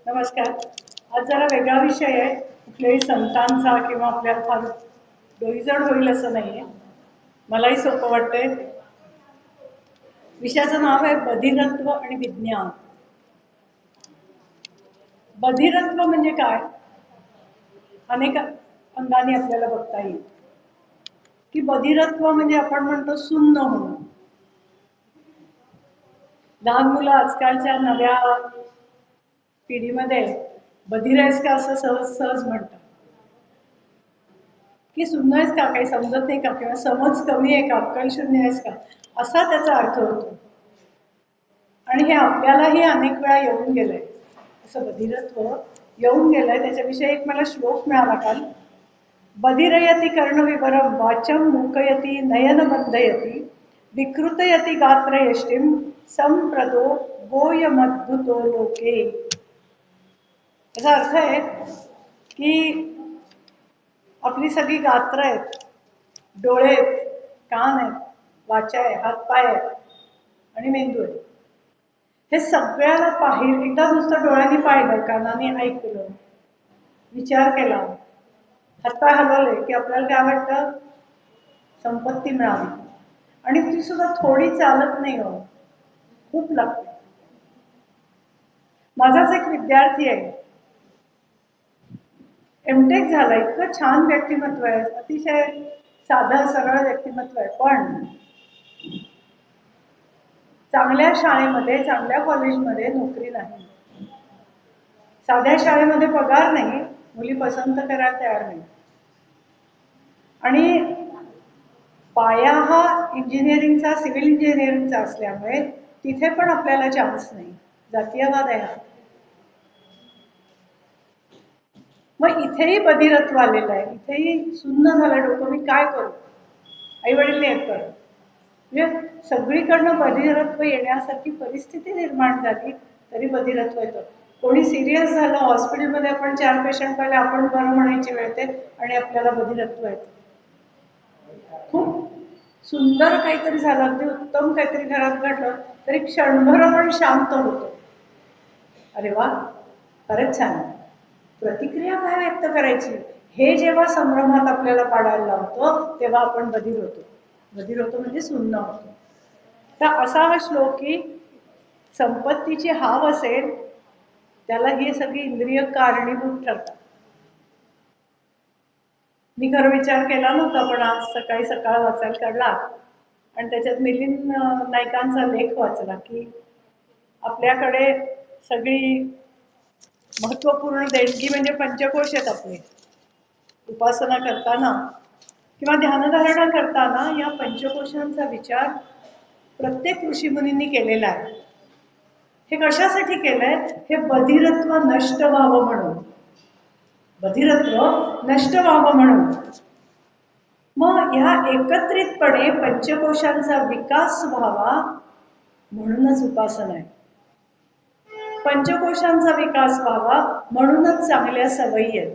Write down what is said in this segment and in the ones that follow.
नमस्कार. आज जरा वेगळा विषय आहे. कुठल्याही संतांचा किंवा आपल्याला फार डोईजड होईल असं नाहीये. मलाही सोपं वाटतंय. विषयाचं नाव आहे बधिरत्व आणि विज्ञान. बधिरत्व म्हणजे काय? अनेक अंगाने आपल्याला बघता येईल की बधिरत्व म्हणजे आपण म्हणतो सुन्न होणं. लहान मुलं आजकालच्या नव्या पिढीमध्ये बधिर आहेस का असं सहज सहज म्हणतात की सुन्न आहेस का, काही समजत नाही का, किंवा समज कमी आहे का, अक्कल शून्य आहेस का, असा त्याचा अर्थ होतो. आणि हे आपल्यालाही अनेक वेळा येऊन गेलंय. असं बधिरत्व येऊन गेलंय. त्याच्याविषयी एक मला श्लोक मिळाला काल. बधिरयती कर्णविवरम वाचम मुकयती नयन बंधयती विकृतयती गात्र यष्टीम संप्रदो गोयमद्भुतो लोके. याचा अर्थ आहे की आपली सगळी गात्र आहेत, डोळे आहेत, कान आहेत, वाचा आहे, हातपाय आहेत आणि मेंदू आहे. हे सगळ्याला एकदा नुसतं डोळ्यांनी पाहिलं, कानाने ऐकलं, विचार केला, हातपाय हलवले की आपल्याला काय वाटतं? संपत्ती मिळाली. आणि ती सुद्धा थोडी चालत नाही हो, खूप लागते. माझाच एक विद्यार्थी आहे, एमटेक झाला, इतकं छान व्यक्तिमत्व आहे, अतिशय साधं सरळ व्यक्तिमत्व आहे, पण चांगल्या शाळेमध्ये चांगल्या कॉलेजमध्ये नोकरी नाही. साध्या शाळेमध्ये पगार नाही, मुली पसंत करायला तयार नाही. आणि पाया हा इंजिनिअरिंगचा, सिव्हिल इंजिनिअरिंगचा असल्यामुळे तिथे पण आपल्याला चान्स नाही. जातीयवाद आहे हा. मग इथेही बधिरत्व आलेलं आहे, इथेही सुन्न झालं डोकं, मी काय करू? आई वडील नाही करत. म्हणजे सगळीकडनं बधिरत्व येण्यासारखी परिस्थिती निर्माण झाली तरी बधिरत्व येतं. कोणी सिरियस झालं, हॉस्पिटलमध्ये आपण 4 पेशंट पाहिले, आपण बरं म्हणायची वेळ येते आणि आपल्याला बधिरत्व येतं. खूप सुंदर काहीतरी झालं, अगदी उत्तम काहीतरी घरात घडलं तरी क्षणभर आपण शांत होतो. अरे वा, खरंच छान. प्रतिक्रिया काय व्यक्त करायची हे जेव्हा संभ्रमात आपल्याला पाडायला लावतो तेव्हा आपण बधीर होतो. बधीर होतो म्हणजे सुन्न होतो. तर असा हा श्लोक की संपत्तीची हाव असेल त्याला ही सगळी इंद्रिय कारणीभूत ठरतात. मी खरं विचार केला नव्हता, पण आज सकाळी सकाळ वाचायला काढला आणि त्याच्यात मिलिंद नाईकांचा लेख वाचला की आपल्याकडे सगळी महत्वपूर्ण देणगी म्हणजे पंचकोश आहेत आपले. उपासना करताना किंवा ध्यानधारणा करताना या पंचकोशांचा विचार प्रत्येक ऋषीमुनींनी केलेला आहे. हे कशासाठी केलंय? हे बधिरत्व नष्ट व्हावं म्हणून. बधिरत्व नष्ट व्हावं म्हणून. मग ह्या एकत्रितपणे पंचकोशांचा विकास व्हावा म्हणूनच उपासना आहे. पंचकोशांचा विकास व्हावा म्हणूनच चांगल्या सवयी आहेत.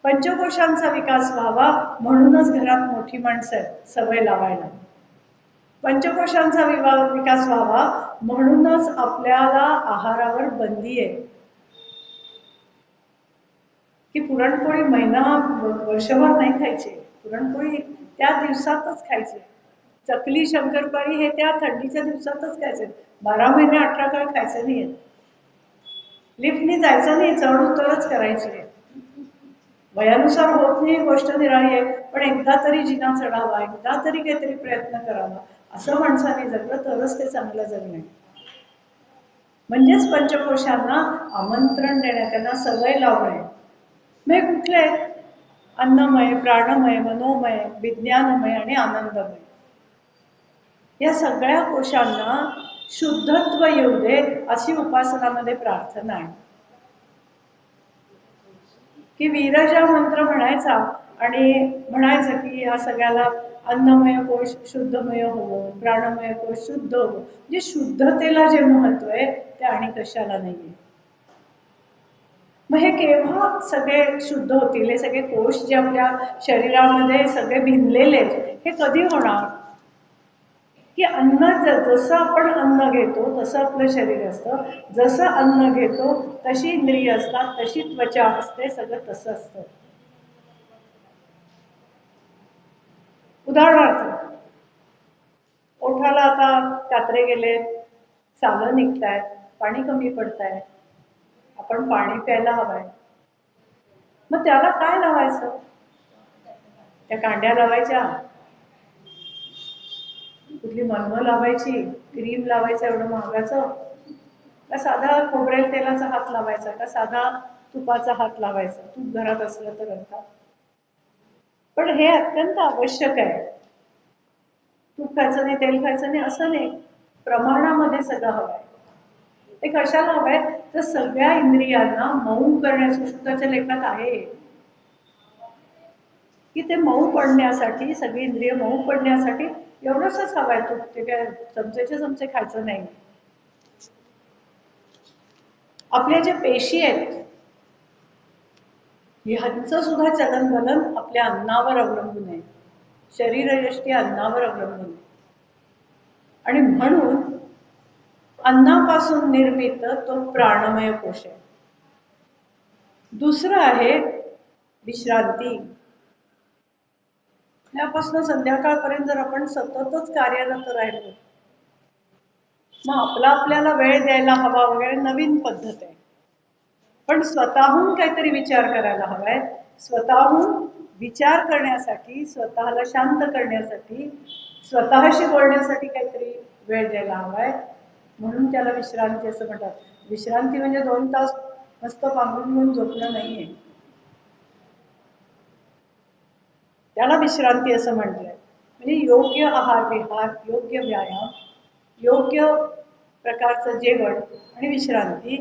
पंचकोशांचा विकास व्हावा म्हणूनच घरात मोठी माणसं आहेत सवय लावायला. पंचकोशांचा विकास व्हावा म्हणूनच आपल्याला आहारावर बंदी आहे. की पुरणपोळी महिना वर्षभर नाही खायची. पुरणपोळी त्या दिवसातच खायची. चकली शंकरपाळी हे त्या थंडीच्या दिवसातच खायचे. 12 महिने 18 काळ खायचं नाहीये. लिफ्टनी जायचं नाही, चढ उतरच करायची आहे. वयानुसार होत नाही गोष्ट निराळी आहे, पण एकदा तरी जिना चढावा, एकदा तरी काहीतरी प्रयत्न करावा, असं माणसाने जगलं तरच ते चांगलं जगणे. म्हणजेच पंचकोशांना आमंत्रण देणे, त्यांना सवय लावणे. मग कुठले? अन्नमय, प्राणमय, मनोमय, विज्ञानमय आणि आनंदमय. या सगळ्या कोशांना शुद्धत्व येऊ दे अशी उपासनामध्ये प्रार्थना आहे. की विरजा मंत्र म्हणायचा आणि म्हणायचं की या सगळ्याला अन्नमय कोश शुद्धमय होवो, प्राणमय कोश शुद्ध होवो. म्हणजे शुद्धतेला जे महत्व आहे ते आणि कशाला नाहीये. मग हे केव्हा सगळे शुद्ध होतील? हे सगळे कोश जे आपल्या शरीरामध्ये सगळे भिनलेले आहेत हे कधी होणार? की अन्न जसं आपण अन्न घेतो तसं आपलं शरीर असतं, जसं अन्न घेतो तशी इंद्रिय असतात, तशी त्वचा असते, सगळं तसं असतं. उदाहरणार्थ, ओठाला आता कात्रे गेले, सालं निघतायत, पाणी कमी पडताय, आपण पाणी प्यायला हवंय, मग त्याला काय लावायचं? त्या कांड्या लावायच्या, कुठली मलमं लावायची, क्रीम लावायचं एवढं महागाचं, का साधा खोबरेल तेलाचा हात लावायचा, का साधा तुपाचा हात लावायचा, तूप घरात असलं तर अर्थात. पण हे अत्यंत आवश्यक आहे. तूप खायचं नाही, तेल खायचं नाही असं नाही, प्रमाणामध्ये सगळं हवंय. ते कशाला हवंय? तर सगळ्या इंद्रियांना मऊ करण्याचं सुद्धाच्या लेखात आहे की ते मऊ पडण्यासाठी, सगळी इंद्रिय मऊ पडण्यासाठी एवढंच हवंय. तूप ते काय चमचेचे चमचे खायचं नाही. आपल्या ज्या पेशी आहेत ह्यांचं सुद्धा चलनवलन आपल्या अन्नावर अवलंबून आहे, शरीरयष्टी अन्नावर अवलंबून आहे. आणि म्हणून अन्नापासून निर्मित तो प्राणमय कोश आहे. दुसरं आहे विश्रांती. त्यापासून संध्याकाळपर्यंत जर आपण सततच कार्यरत राहिलो, मग आपल्याला वेळ द्यायला हवा वगैरे नवीन पद्धत आहे. पण स्वतःहून काहीतरी विचार करायला हवाय, स्वतःहून विचार करण्यासाठी, स्वतःला शांत करण्यासाठी, स्वतःशी बोलण्यासाठी काहीतरी वेळ द्यायला हवाय. म्हणून त्याला विश्रांती असं म्हणतात. विश्रांती म्हणजे 2 तास मस्त पांघरून घेऊन झोपणं नाहीये, त्याला विश्रांती असं म्हटलंय. म्हणजे योग्य आहार विहार, योग्य व्यायाम, योग्य प्रकारचं जेवण आणि विश्रांती,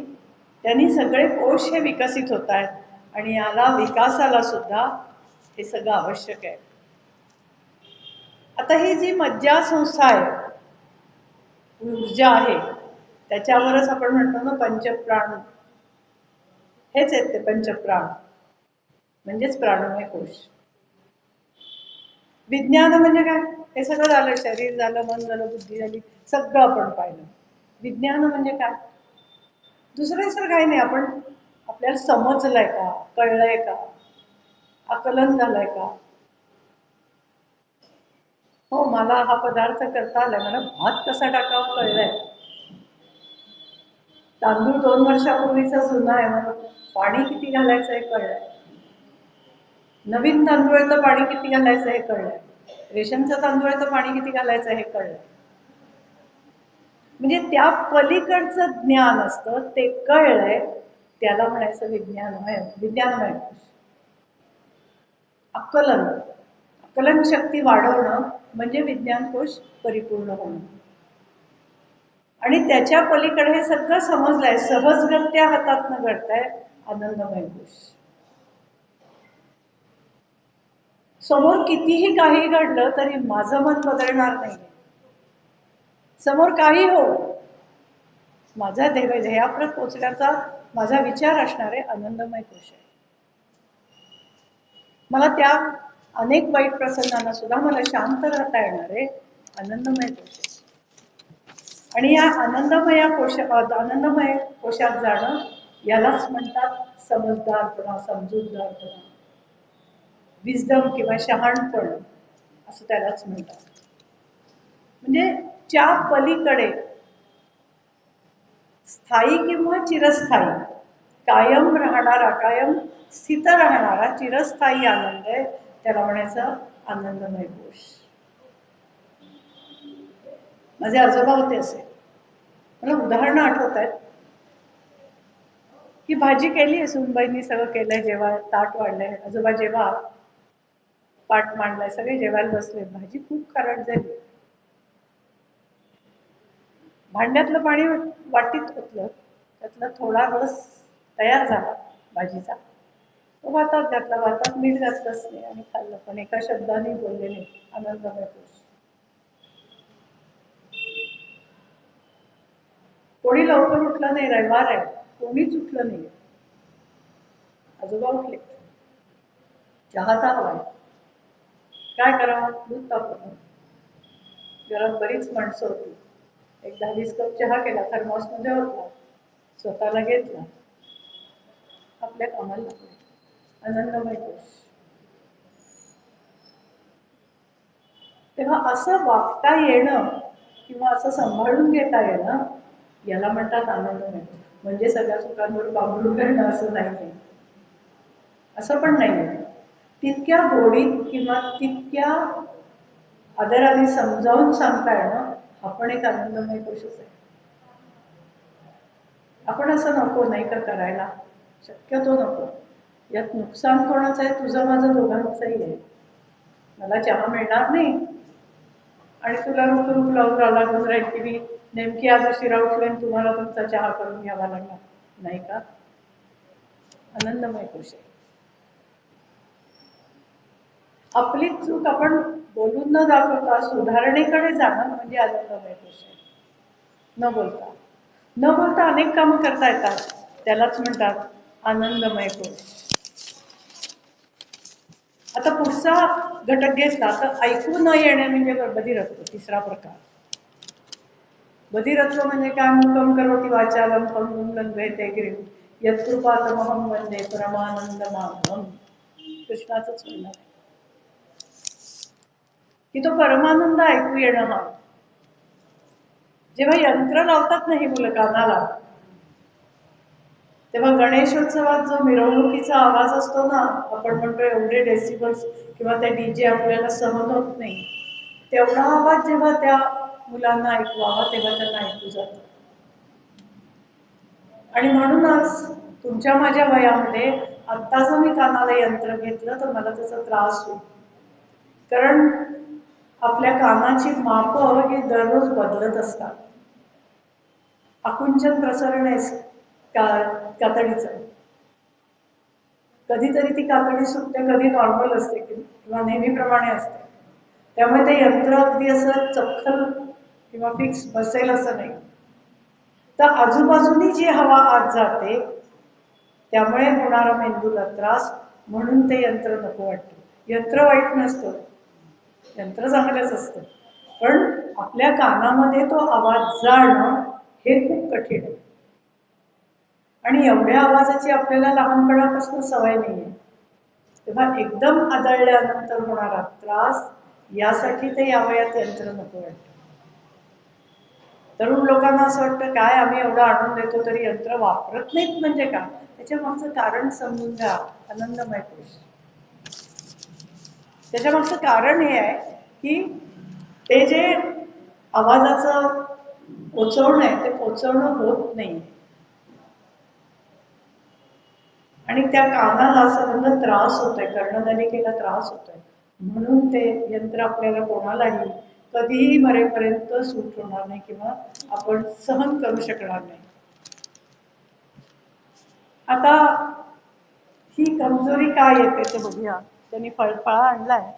त्यांनी सगळे कोश हे विकसित होत आहेत. आणि याला विकासाला सुद्धा हे सगळं आवश्यक आहे. आता ही जी मज्जा संस्था आहे, ऊर्जा आहे, त्याच्यावरच आपण म्हणतो ना पंचप्राण, हेच आहेत ते पंचप्राण, म्हणजेच प्राणमय कोश. विज्ञान म्हणजे काय? हे सगळं झालं, शरीर झालं, मन झालं, बुद्धी झाली, सगळं आपण पाहिलं. विज्ञान म्हणजे काय? दुसरं काही नाही. आपल्याला समजलंय का, कळलंय का, आकलन झालंय का? हो, मला हा पदार्थ करता आलाय, मला भात कसा टाकावा कळलंय. तांदूळ 2 वर्षापूर्वीचा जुना आहे, मला पाणी किती घालायचं हे कळलंय. नवीन तांदूळ आहे तर पाणी किती घालायचं हे कळलंय. रेशनचा तांदूळ आहे तर पाणी किती घालायचं हे कळलंय. म्हणजे त्या पलीकडचं ज्ञान असतं, ते कळलंय, त्याला म्हणायचं विज्ञानमय. विज्ञानमय आकलन शक्ती वाढवणं म्हणजे विज्ञानकोश परिपूर्ण होणं. आणि त्याच्या पलीकडे हे सगळं समजलंय, सहजगत्या हातातनं घडतंय आनंदमय कोश. समोर कितीही काही घडलं तरी माझं मन बदलणार नाही. समोर काही हो, माझा ध्येयाप्रत पोचण्याचा माझा विचार असणारे आनंदमय कोश आहे. मला त्या अनेक वाईट प्रसंगांना सुद्धा मला शांत राहता येणारे आनंदमय कोश आहे. आणि या आनंदमय कोशात जाणं यालाच म्हणतात समजदारपणा, समजूतदारपणा, विजडम किंवा शहाणपण असं त्यालाच म्हणतात. म्हणजे च्या पलीकडे स्थायी किंवा चिरस्थायी, कायम राहणारा, कायम स्थित राहणारा चिरस्थायी आनंद आहे, त्याला म्हणायचं आनंदमय कोश. माझे आजोबा होते असे, मला उदाहरणं आठवत आहेत की भाजी केली आहे, सुनबाईंनी सगळं केलंय, जेव्हा ताट वाढलंय, आजोबा जेव्हा पाठ मांडलाय, सगळे जेवायला बसले, भाजी खूप खारट झाली, भांड्यातलं पाणी वाटीत ओतलं, त्यातला थोडा रस तयार झाला भाजीचा, तो भातात घातला, भातात मीठ घातलंच नाही आणि खाल्लं, पण एका शब्दाने बोलले नाही, आनंदमय कोश. कोणी लवकर उठलं नाही, रविवार आहे, कोणीच उठलं नाही, आजोबा उठले, चहा तर हवाय, काय करावं, दूध तापवलं, घरात बरीच माणसं होती. एक 10-20 कप चहा केला, थर्मॉसमध्ये होता, स्वतःला घेतला, आपल्या कामाला लागले. आनंदमय कोश. तेव्हा असं वागता येणं किंवा असं सांभाळून घेता येणं याला म्हणतात आनंदमय. म्हणजे सगळ्या सुखांवर बाबळून करणं असं नाही, असं पण नाही. तितक्या गोडीत किंवा तितक्या आदराने समजावून सांगता येणं हा पण एक आनंदमय कोशच आहे. आपण असं नको नाही का करायला, शक्यतो नको. यात नुकसान कोणाचं आहे? तुझं माझं दोघांचंही आहे. मला चहा मिळणार नाही आणि तुला रुक लावून लागून राहील की मी नेमकी आज उशिरा उठले आणि तुम्हाला तुमचा चहा करून घ्यावा लागला, नाही का? आनंदमय कोश आहे. आपली चूक आपण बोलून न दाखवता सुधारणेकडे जाणं म्हणजे आनंदमय कोश आहे. न बोलता न बोलता अनेक कामं करता येतात, त्यालाच म्हणतात आनंदमय कोश. आता पुढचा घटक घेतला तर ऐकू न येणे म्हणजे बधिरत्व, तिसरा प्रकार. बधिरत्व म्हणजे काय? मुखम करोति वाचालम पंगुम लंघयते गिरिम यत्कृपातमहं वंदे परमानंद माधवम. कृष्णाचंच म्हणणं आहे की तो परमानंद ऐकू येणं हा. जेव्हा यंत्र लावतात नाही मुलं कानाला, तेव्हा गणेशोत्सवात जो मिरवणुकीचा आवाज असतो ना, आपण म्हणतो एवढे डेसिबल्स किंवा त्या डीजे आपल्याला सहन होत नाही, तेवढा आवाज जेव्हा त्या मुलांना ऐकवावा तेव्हा त्यांना ऐकू जातं. आणि म्हणूनच तुमच्या माझ्या वयामध्ये आत्ता जर मी कानाला यंत्र घेतलं तर मला त्याचा त्रास होईल. कारण आपल्या कानाची मापं ही दररोज बदलत असतात. आकुंचन प्रसरण आहे कातडीचं. कधीतरी ती कातडी सुटते, कधी नॉर्मल असते किंवा नेहमीप्रमाणे असते. त्यामुळे ते यंत्र अगदी असं चपखल किंवा फिक्स बसेल असं नाही. तर आजूबाजूनी जी हवा आत जाते त्यामुळे होणारा मेंदूला त्रास, म्हणून ते यंत्र नको वाटतं. यंत्र वाईट नसतं, यंत्र चांगलंच असतं, पण आपल्या कानामध्ये तो आवाज जाणं हे खूप कठीण आहे. आणि एवढ्या आवाजाची आपल्याला लहानपणापासून सवय नाहीये. तेव्हा एकदम आदळल्यानंतर होणारा त्रास, यासाठी ते या वयात यंत्र नको वाटतं. तरुण लोकांना असं वाटतं काय आम्ही एवढं आणून देतो तरी यंत्र वापरत नाहीत म्हणजे का? त्याच्या मागचं कारण समजून घ्या. आनंदमय कोश. त्याच्या मागचं कारण हे आहे की ते जे आवाजाचं पोचवणं आहे ते पोचवणं होत नाही आणि त्या कानाला सर्वांना त्रास होतोय, कर्णनलिकेला त्रास होतोय. म्हणून ते यंत्र आपल्याला कोणालाही कधीही मरेपर्यंत सूट होणार नाही किंवा आपण सहन करू शकणार नाही. आता ही कमजोरी काय येते ते बघूया. त्यांनी फळफळा आणलाय.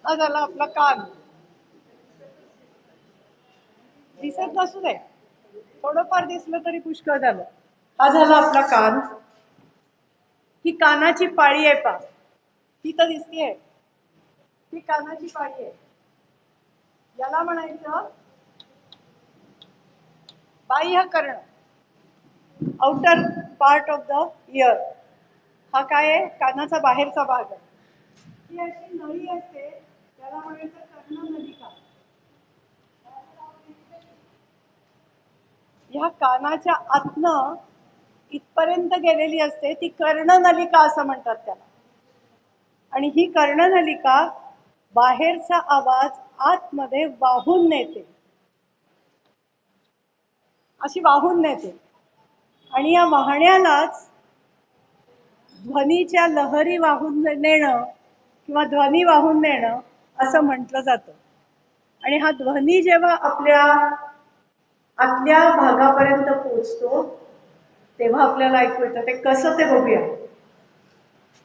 हा झाला आपला कान. दिसत नसू दे, थोडंफार दिसलं तरी पुष्कळ झालं. हा झाला आपला कान. ही कानाची पाळी आहे पा, ही तर दिसतीये, ही कानाची पाळी आहे. याला म्हणायचं बाह्य कर्ण, outer part of the ear. हा काय आहे? कानाचा बाहेरचा भाग आहे. ही अशी नळी असते, त्याला म्हणायचं कर्णनलिका. ह्या कानाच्या आतनं इथपर्यंत गेलेली असते ती कर्णनलिका असं म्हणतात त्याला. आणि ही कर्णनलिका बाहेरचा आवाज आतमध्ये वाहून नेते. अशी वाहून नेते. आणि या वाहण्यालाच ध्वनीच्या लहरी वाहून नेणं किंवा ध्वनी वाहून नेणं असं म्हटलं जातं. आणि हा ध्वनी जेव्हा आपल्या आतल्या भागापर्यंत पोहोचतो तेव्हा आपल्याला ऐकू येतं. ते कसं ते बघूया.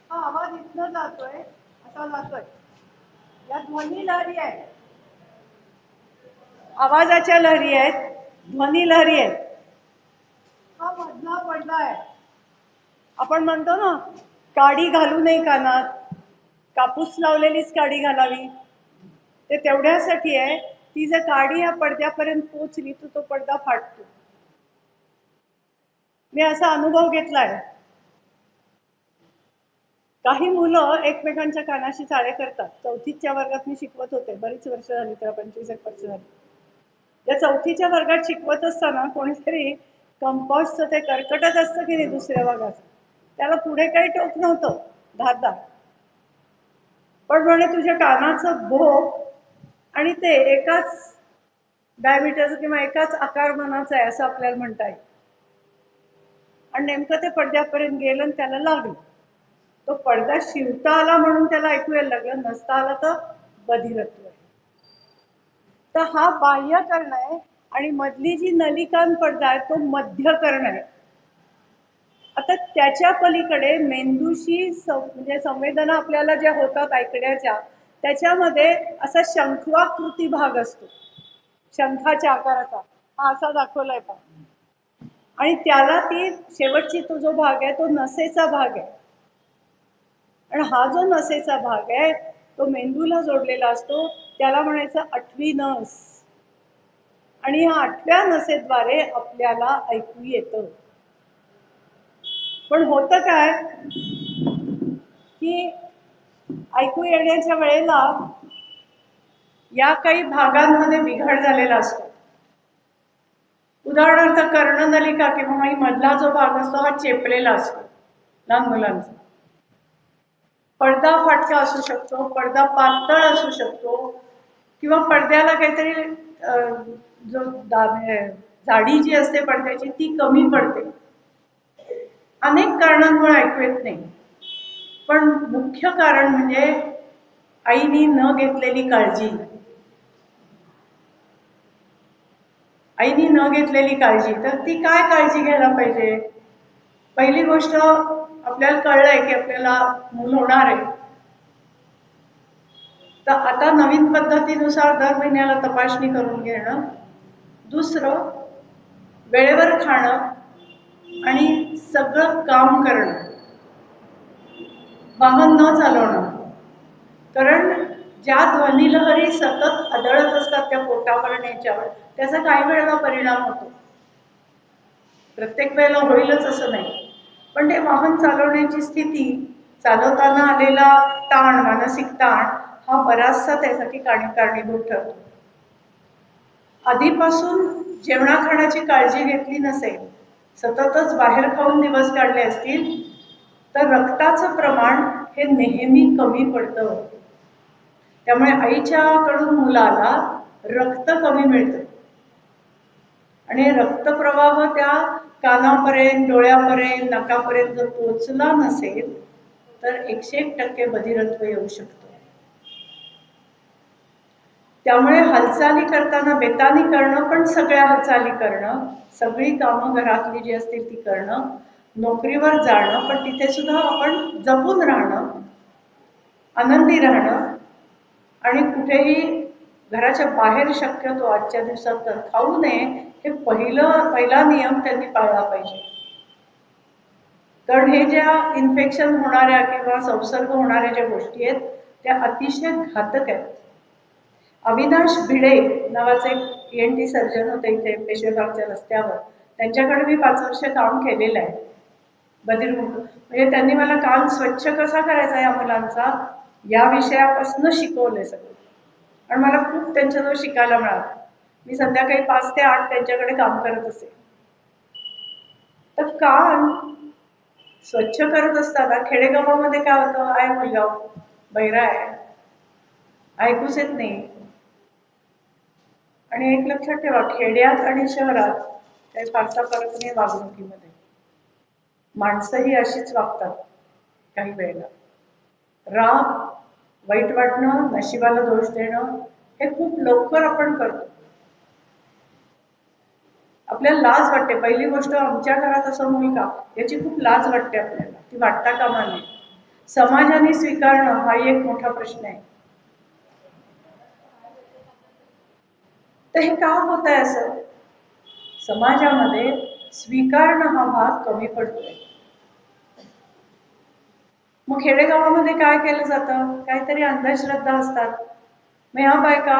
हा आवाज इथनं जातोय, असा जातोय. या ध्वनी लहरी आहेत, आवाजाच्या लहरी आहेत, ध्वनी लहरी आहेत. हा मधला पडदा आहे. आपण म्हणतो ना, काडी घालू नये कानात, कापूस लावलेलीच काडी घालावी. ते तेवढ्यासाठी आहे. ती जर काडी या पडद्यापर्यंत पोहोचली तर तो पडदा फाटतो. मी असा अनुभव घेतलाय. काही मुलं एकमेकांच्या कानाशी चाळे करतात. चौथीच्या वर्गात मी शिकवत होते, बरीच वर्ष झाली, त्या 25 वर्ष झाली. त्या चौथीच्या वर्गात शिकवत असताना कोणीतरी कंपाऊंडचं ते कर्कटच असतं की नाही दुसऱ्या भागाचं, त्याला पुढे काही टोक नव्हतं, धारदार. पण म्हणे तुझ्या कानाचं भोक आणि ते एकाच डायमीटरचं किंवा एकाच आकारमानाचं आहे असं आपल्याला म्हणता येईल. आणि नेमकं ते पडद्यापर्यंत गेलं आणि त्याला लागलं. तो पडदा शिवता आला म्हणून त्याला ऐकू यायला लागलं, नसता आला तर बधिरत्व आहे. तर हा बाह्य कर्ण आहे आणि मधली जी नलिकान पडदा आहे तो मध्य कर्ण आहे. आता त्याच्या पलीकडे मेंदूशी म्हणजे संवेदना आपल्याला ज्या होतात ऐकण्याच्या, त्याच्यामध्ये असा शंखवाकृती भाग असतो, शंखाच्या आकाराचा. हा असा दाखवलाय पहा. आणि त्याला ती शेवटची तो जो भाग आहे तो नसेचा भाग आहे. आणि हा जो नसेचा भाग आहे तो मेंदूला जोडलेला असतो, त्याला म्हणायचं 8वी नस. आणि ह्या 8व्या नसेद्वारे आपल्याला ऐकू येतं. पण होतं काय की ऐकू येण्याच्या वेळेला या काही भागांमध्ये बिघाड झालेला असतो. उदाहरणार्थ कर्णनलिका किंवा मधला जो भाग असतो हा चेपलेला असतो लहान मुलांचा. पडदा फाटका असू शकतो, पडदा पातळ असू शकतो, किंवा पडद्याला काहीतरी जो जाडी जी असते पडद्याची ती कमी पडते. अनेक कारणांमुळे ऐकू येत नाही. पण मुख्य कारण म्हणजे आईनी न घेतलेली काळजी. आईनी न घेतलेली काळजी. तर ती काय काळजी घ्यायला पाहिजे? पहिली गोष्ट, आपल्याला कळलंय की आपल्याला मूल होणार आहे, तर आता नवीन पद्धतीनुसार दर महिन्याला तपासणी करून घेणं. दुसरं, वेळेवर खाणं आणि सगळं काम करणं, वाहन न चालवणं. कारण ज्या ध्वनिलहरी सतत आदळत असतात त्या पोटावर आणि याच्यावर, त्याचा काही वेळेला परिणाम होतो. प्रत्येक वेळेला होईलच असं नाही, पण ते वाहन चालवण्याची स्थिती, चालवताना आलेला ताण, मानसिक ताण हा बराचसा त्यासाठी कारणीभूत ठरतो. आधीपासून जेवणा खाण्याची काळजी घेतली नसेल, सततच बाहेर खाऊन दिवस काढले असतील, तर रक्ताचं प्रमाण हे नेहमी कमी पडतं. त्यामुळे आईच्याकडून मुलाला रक्त कमी मिळतं आणि रक्तप्रवाह त्या कानापर्यंत, डोळ्यापर्यंत, नाकापर्यंत जर पोचला नसेल तर 101% बधिरत्व येऊ शकतं. त्यामुळे हालचाली करताना बेतानी करणं, पण सगळ्या हालचाली करणं, सगळी कामं घरातली जी असतील ती करणं, नोकरीवर जाणं, पण तिथे सुद्धा आपण जपून राहणं, आनंदी राहणं, आणि कुठेही घराच्या बाहेर शक्यतो आजच्या दिवसात तर खाऊ नये, हे पहिला नियम त्यांनी पाळला पाहिजे. कारण हे ज्या इन्फेक्शन होणाऱ्या किंवा संसर्ग होणाऱ्या ज्या गोष्टी आहेत त्या अतिशय घातक आहेत. अविनाश भिडे नावाचे एक ENT सर्जन होते इथे पेशवेबागच्या रस्त्यावर. त्यांच्याकडे मी 5 वर्ष काम केलेलं आहे बधिरमुक्त. म्हणजे त्यांनी मला कान स्वच्छ कसा करायचा या मुलांचा या विषयापासून शिकवलंय सगळं, आणि मला खूप त्यांच्याजवळ शिकायला मिळालं. मी संध्याकाळी 5 ते 8 त्यांच्याकडे काम करत असे. तर कान स्वच्छ करत असताना खेडेगावामध्ये काय होतं, आहे मुलगा बहिरा आहे, ऐकूच येत नाही. आणि एक लक्षात ठेवा, खेड्यात आणि शहरात काही फारसा फरक नाही वागणुकीमध्ये. माणसंही अशीच वागतात काही वेळेला. राग, वाईट वाटणं, नशिबाला दोष देणं हे खूप लवकर आपण करतो. आपल्याला लाज वाटते. पहिली गोष्ट, आमच्या घरात असं होईल का याची खूप लाज वाटते आपल्याला, ती वाटता कामा नये. समाजाने स्वीकारणं हा एक मोठा प्रश्न आहे. तर हे का होत आहे असं? समाजामध्ये स्वीकारणं हा भाग कमी पडतोय. मग खेडेगावामध्ये काय केलं जातं? काहीतरी अंधश्रद्धा असतात. मग ह्या बायका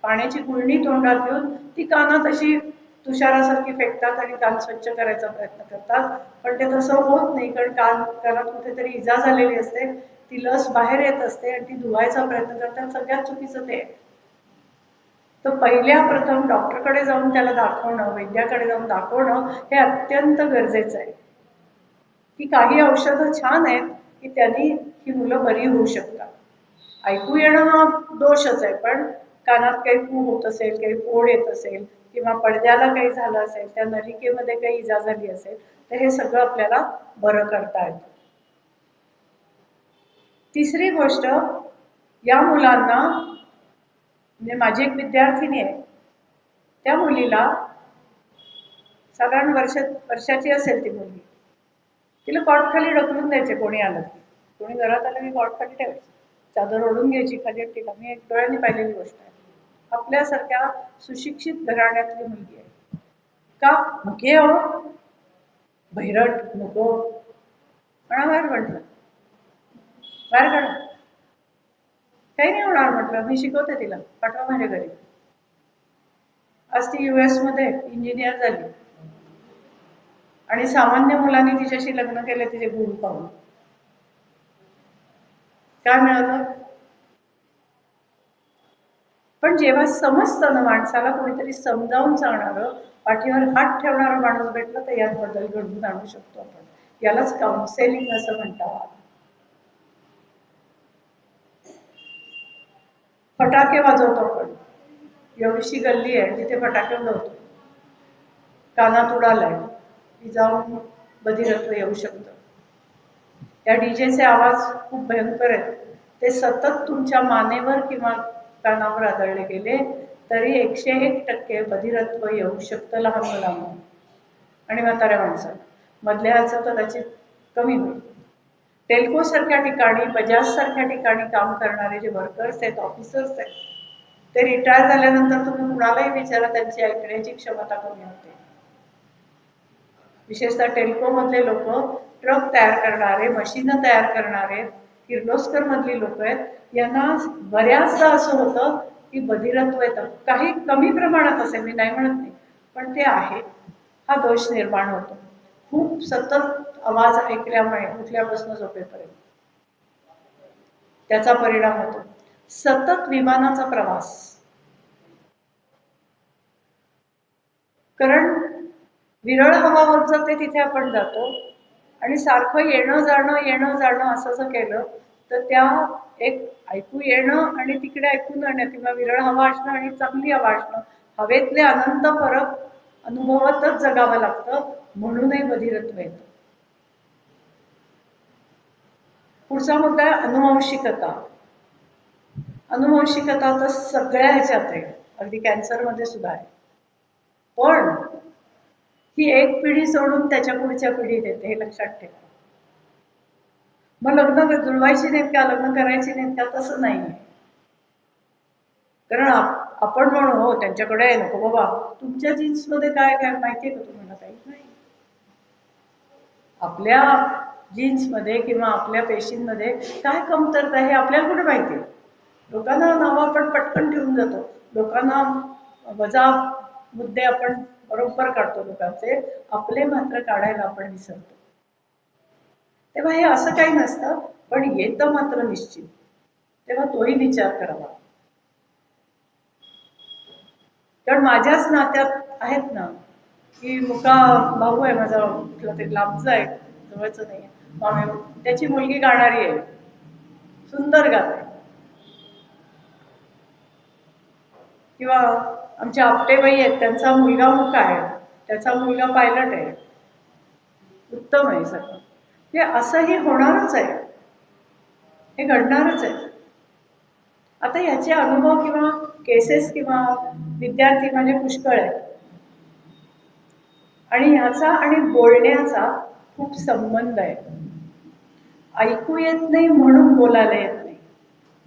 पाण्याची गुळणी तोंडात घेऊन ती कानात अशी तुषारासारखी फेकतात आणि कान स्वच्छ करायचा प्रयत्न करतात. पण ते तसं होत नाही, कारण कानात कुठेतरी इजा झालेली असते, ती लस बाहेर येत असते आणि ती धुवायचा प्रयत्न करतात. सगळ्यात चुकीचं ते. तर पहिल्या प्रथम डॉक्टरकडे जाऊन त्याला दाखवणं, वैद्याकडे जाऊन दाखवणं हे अत्यंत गरजेचं आहे. की काही औषधं छान आहेत की त्यांनी ही मुलं बरी होऊ शकतात. ऐकू येणं हा दोषच आहे, पण कानात काही पू होत असेल, काही फोड येत असेल किंवा पडद्याला काही झालं असेल, त्या नलिकेमध्ये काही इजा झाली असेल, तर हे सगळं आपल्याला बरं करता येतं. तिसरी गोष्ट, या मुलांना, म्हणजे माझी एक विद्यार्थिनी आहे, त्या मुलीला साधारण वर्षाची असेल ती मुलगी, तिला कॉट खाली ढकलून द्यायचे कोणी आलं की. कोणी घरात आलं की कॉट खाली ठेवायचं, चादर ओढून घ्यायची खाली. तिला मी एक डोळ्यांनी पाहिलेली गोष्ट आहे. आपल्यासारख्या सुशिक्षित घराण्यातली मुलगी आहे. का मुके हो, बहिरट नको, म्हणा बाहेर म्हटलं, बाहेर काढा. काही नाही होणार म्हटलं, मी शिकवते तिला, पाठवा माझ्या घरी. आज ती US मध्ये इंजिनियर झाली आणि सामान्य मुलांनी तिच्याशी लग्न केले तिचे गुरु पाहून. काय मिळालं? पण जेव्हा समजतं ना माणसाला, कोणीतरी समजावून सांगणारं, पाठीवर हात ठेवणारा माणूस भेटला, तर यात बदल घडवून आणू शकतो आपण. यालाच काउन्सेलिंग असं म्हणतात. फटाके वाजवतो आपण, एवढीशी गल्ली आहे तिथे फटाके उडवतो, कानात उडालाय की जाऊन बधिरत्व येऊ शकतं. त्या डीजेचे आवाज खूप भयंकर आहेत. ते सतत तुमच्या मानेवर किंवा कानावर आदळले गेले तरी 101% बधिरत्व येऊ शकतं लहान मुलांना आणि म्हाताऱ्या माणसाला. मधल्याचं कदाचित कमी होईल. टेल्को सारख्या ठिकाणी, बजाज सारख्या ठिकाणी काम करणारे जे वर्कर्स आहेत, ऑफिसर्स आहेत, ते रिटायर झाल्यानंतर तुम्ही कुणालाही विचारा, त्यांची ऐकण्याची क्षमता कमी होते. विशेषतः टेल्को मधले लोक, ट्रक तयार करणारे, मशीन तयार करणारे, किर्लोस्कर मधली लोक आहेत, यांना बऱ्याचदा असं होतं की बधिरत्व येतं. काही कमी प्रमाणात असेल, मी नाही म्हणत नाही, पण ते आहे. हा दोष निर्माण होतो खूप सतत आवाज ऐकल्यामुळे उठल्यापासून झोपेपर्यंत. त्याचा परिणाम होतो. सतत विमानाचा प्रवास, कारण विरळ हवा होत जाते तिथे आपण जातो आणि सारखं येणं जाणं असं जर केलं तर त्या एक ऐकू येणं आणि तिकडे ऐकून जाणं किंवा विरळ हवा असणं आणि चांगली हवा असणं, हवेतले अनंत फरक अनुभवतच जगावं लागतं, म्हणूनही बधिरत्व येतं. पुढचा मुद्दा आहे अनुवंशिकता. अनुवंशिकता तर सगळ्या ह्याच्यात आहे, अगदी कॅन्सरमध्ये सुद्धा आहे. पण ही एक पिढी सोडून त्याच्या पुढच्या पिढीत येते, हे लक्षात ठेवा. मग लग्न जुळवायची नाहीत का, लग्न करायची नाहीत का, तसं नाही. कारण आपण म्हणू हो त्यांच्याकडे नको बाबा, तुमच्या जीन्स मध्ये काय काय माहितीये का तुम्हाला? काहीच नाही. आपल्या जीन्स मध्ये किंवा आपल्या पेशींमध्ये काय कमतरता हे आपल्याला कुठे माहिती? लोकांना नाव आपण पटकन ठेवून जातो, लोकांना वजा मुद्दे आपण बरोबर काढतो लोकांचे, आपले मात्र काढायला आपण विसरतो. तेव्हा हे असं काही नसतं, पण येतं मात्र निश्चित. तेव्हा तोही विचार करावा. कारण माझ्याच नात्यात आहेत ना, की मुका भाऊ आहे माझा, कुठला तरी लांबचा आहे, जवळचं नाही, मामे, त्याची मुलगी गाणारी आहे, सुंदर गाते. किंवा आमच्या आपटेबाई आहेत, त्यांचा मुलगा मुका आहे, त्याचा मुलगा पायलट आहे, उत्तम आहे सगळं. हे असंही होणारच आहे, हे घडणारच आहे. आता याचे अनुभव किंवा केसेस किंवा विद्यार्थी म्हणजे पुष्कळ आहे. आणि ह्याचा आणि बोलण्याचा खूप संबंध आहे. ऐकू येत नाही म्हणून बोलायला येत नाही,